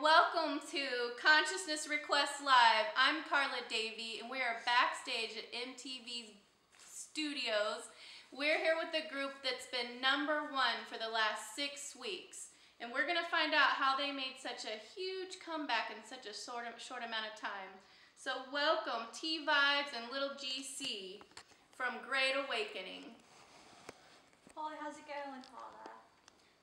well, welcome to Consciousness Request Live. I'm Carla Davey, and we are backstage at MTV's studios. We're here with a group that's been #1 for the last 6 weeks, and we're going to find out how they made such a huge comeback in such a short amount of time. So welcome T Vibes and Little GC from Great Awakening. Hi, how's it going, Carla?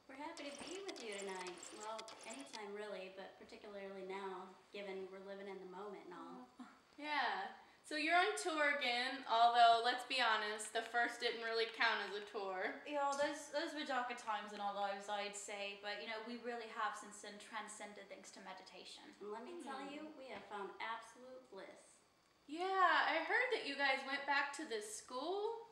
We're happy to be with you tonight. Well, anytime really, but particularly now, given we're living in the moment and all. Yeah. So you're on tour again, although let's be honest, the first didn't really count as a tour. Yeah, those were darker times in our lives, I'd say, but you know, we really have since then transcended thanks to meditation. And let me tell you, we have found absolute bliss. Yeah, I heard that you guys went back to this school.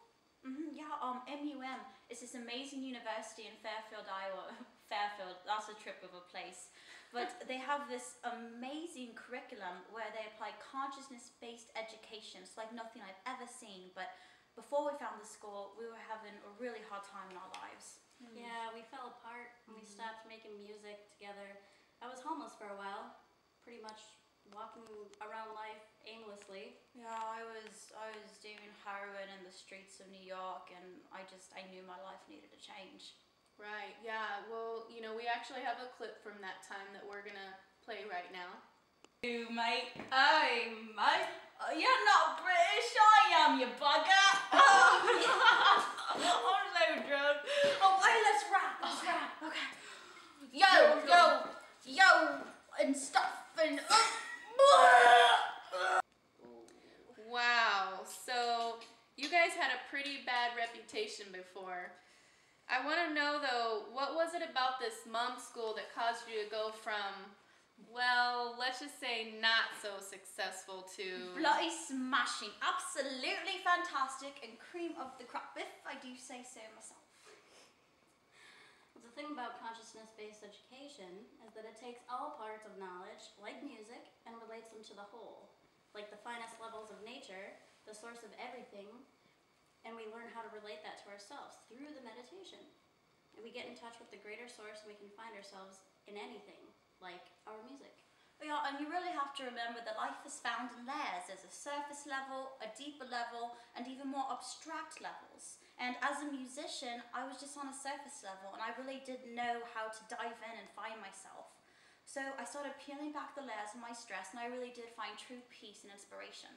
Yeah, MUM is this amazing university in Fairfield, Iowa. Fairfield, that's a trip of a place. But they have this amazing curriculum where they apply consciousness-based education. It's like nothing I've ever seen. But before we found the school, we were having a really hard time in our lives. Yeah, we fell apart and we stopped making music together. I was homeless for a while, pretty much walking around life aimlessly. Yeah, I was doing heroin in the streets of New York, and I knew my life needed a change. Right, yeah, well, you know, we actually have a clip from that time that we're gonna play right now. You mate, hey mate, you're not British, I am, you bugger. I'm so drunk. Oh wait, let's rap, okay. Yo, and stuff and Wow, so you guys had a pretty bad reputation before. I want to know though, what was it about this mom school that caused you to go from, well, let's just say not so successful to... bloody smashing, absolutely fantastic and cream of the crop, if I do say so myself. Well, the thing about consciousness-based education is that it takes all parts of knowledge, like music, and relates them to the whole, like the finest levels of nature, the source of everything, and we learn how to relate that to ourselves through the meditation. And we get in touch with the greater source, and we can find ourselves in anything, like our music. Yeah, and you really have to remember that life is found in layers. There's a surface level, a deeper level, and even more abstract levels. And as a musician, I was just on a surface level, and I really didn't know how to dive in and find myself. So I started peeling back the layers of my stress, and I really did find true peace and inspiration.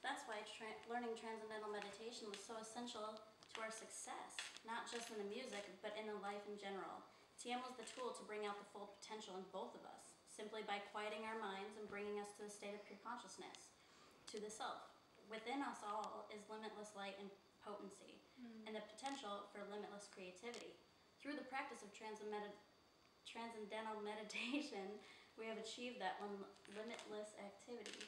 That's why learning transcendental meditation was so essential to our success, not just in the music, but in the life in general. TM was the tool to bring out the full potential in both of us, simply by quieting our minds and bringing us to a state of pure consciousness, to the self. Within us all is limitless light and potency, and the potential for limitless creativity. Through the practice of transcendental meditation, we have achieved that limitless activity.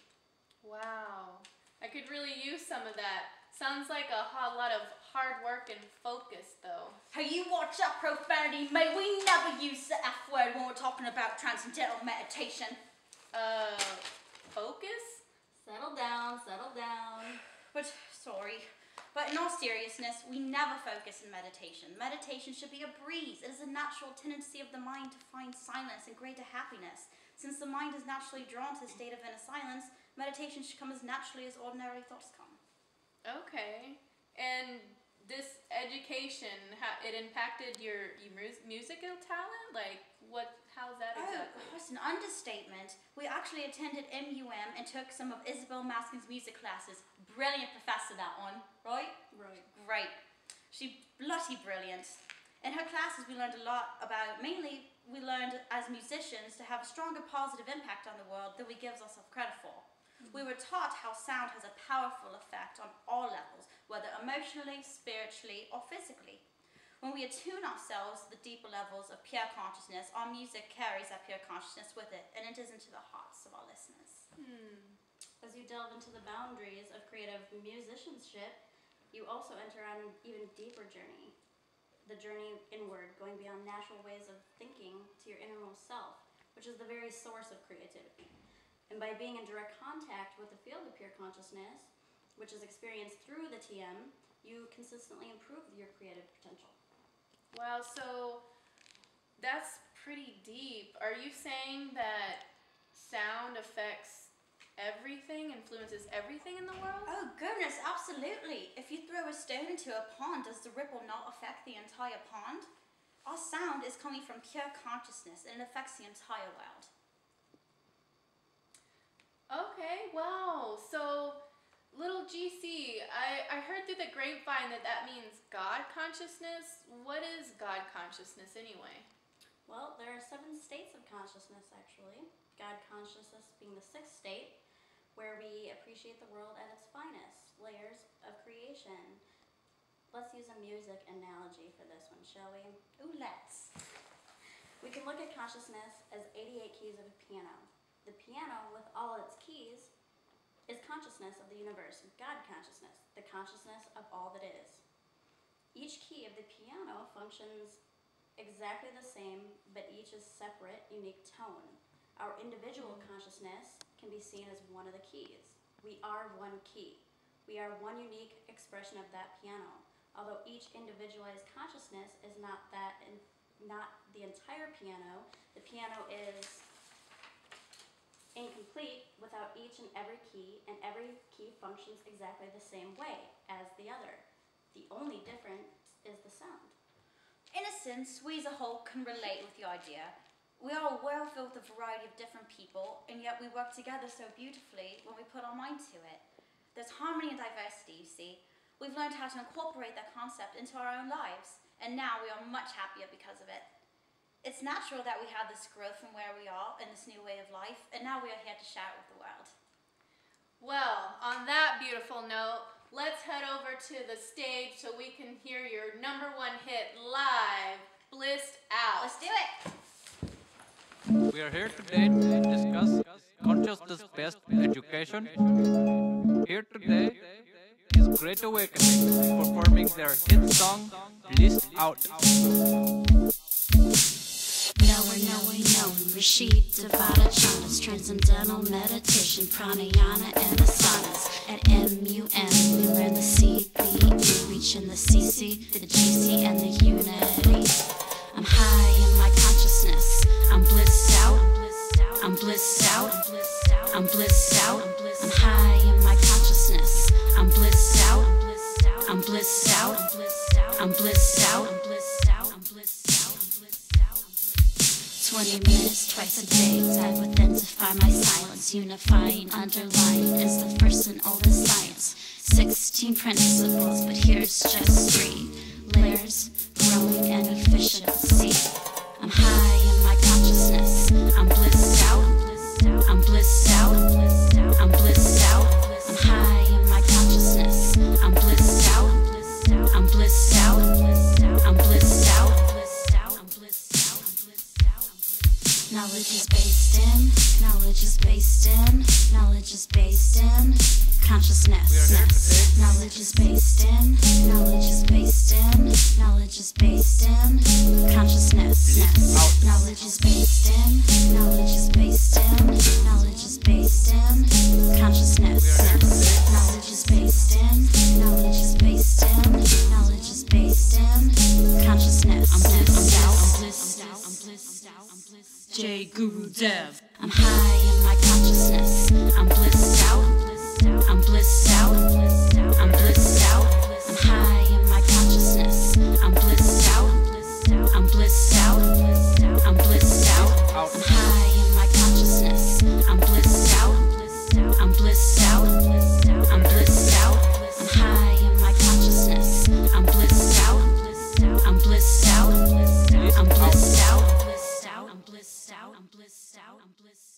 Wow. I could really use some of that. Sounds like a lot of hard work and focus, though. Hey, you watch that profanity, mate. We never use the F word when we're talking about transcendental meditation. Focus? Settle down, settle down. But in all seriousness, we never focus in meditation. Meditation should be a breeze. It is a natural tendency of the mind to find silence and greater happiness. Since the mind is naturally drawn to a state of inner silence, meditation should come as naturally as ordinary thoughts come. Okay. And this education, it impacted your musical talent? Like, how's that exactly? Oh, it's an understatement. We actually attended MUM and took some of Isabel Maskin's music classes. Brilliant professor, that one, right? Right. Great. She's bloody brilliant. In her classes, we learned a lot about, mainly, we learned as musicians to have a stronger positive impact on the world than we give ourselves credit for. We were taught how sound has a powerful effect on all levels, whether emotionally, spiritually, or physically. When we attune ourselves to the deeper levels of pure consciousness, our music carries that pure consciousness with it and enters into the hearts of our listeners. As you delve into the boundaries of creative musicianship, you also enter on an even deeper journey. The journey inward, going beyond natural ways of thinking to your innermost self, which is the very source of creativity. And by being in direct contact with the field of pure consciousness, which is experienced through the TM, you consistently improve your creative potential. Wow, so that's pretty deep. Are you saying that sound affects everything, influences everything in the world? Oh goodness, absolutely. If you throw a stone into a pond, does the ripple not affect the entire pond? Our sound is coming from pure consciousness and it affects the entire world. Okay, wow. So, little GC, I heard through the grapevine that means God consciousness. What is God consciousness anyway? Well, there are 7 states of consciousness, actually. God consciousness being the 6th state, where we appreciate the world at its finest, layers of creation. Let's use a music analogy for this one, shall we? Ooh, let's. We can look at consciousness as 88 keys of a piano. The piano, with all its keys, is consciousness of the universe, God consciousness, the consciousness of all that is. Each key of the piano functions exactly the same, but each is separate, unique tone. Our individual consciousness can be seen as one of the keys. We are one key. We are one unique expression of that piano. Although each individualized consciousness is not the entire piano, the piano is incomplete without each and every key, and every key functions exactly the same way as the other. The only difference is the sound. In a sense, we as a whole can relate with the idea. We are a world filled with a variety of different people, and yet we work together so beautifully when we put our mind to it. There's harmony and diversity, you see. We've learned how to incorporate that concept into our own lives, and now we are much happier because of it. It's natural that we have this growth from where we are in this new way of life, and now we are here to share it with the world. Well, on that beautiful note, let's head over to the stage so we can hear your #1 hit live, Blissed Out. Let's do it! We are here today to discuss consciousness-based education. Here today is Great Awakening performing their hit song, Blissed Out. Knowing, Rashid Devata Chandas, Transcendental Meditation, Pranayama and Asanas. At MUN, we learn the CBE, reaching the CC, the GC, and the unity. I'm high in my consciousness. I'm blissed out. I'm blissed out. I'm blissed out. I'm high in my consciousness. I'm blissed out. I'm blissed out. I'm blissed out. 20 minutes twice a day, dive within to find my silence. Unifying, underlying is the first and oldest science. 16 principles, but here's just 3 layers, growing and efficiency. I'm high in my consciousness. I'm blissed out. I'm blissed out. I'm blissed out. I'm high in my consciousness. I'm blissed out. I'm blissed out. I'm blissed out. Knowledge is based in, knowledge is based in, knowledge is based in consciousness. Knowledge is based in, knowledge is based in, knowledge is based in consciousness. Knowledge is based in, knowledge is based in, knowledge is based in consciousness. Knowledge is based in, knowledge is based in, knowledge is based in consciousness. I'm blissed out. J Guru Dev. I'm high in my consciousness. I'm blissed out. I'm blissed out. I'm blissed out. I'm high in my consciousness. I'm blissed out. I'm blissed out. I'm blissed out. I'm high in my consciousness. I'm blissed out. I'm blissed out. I'm blissed out. I'm high in my consciousness. I'm blissed out. I'm blissed out. I'm blissed out. I'm blissed out. I'm blissed out. I'm blissed out.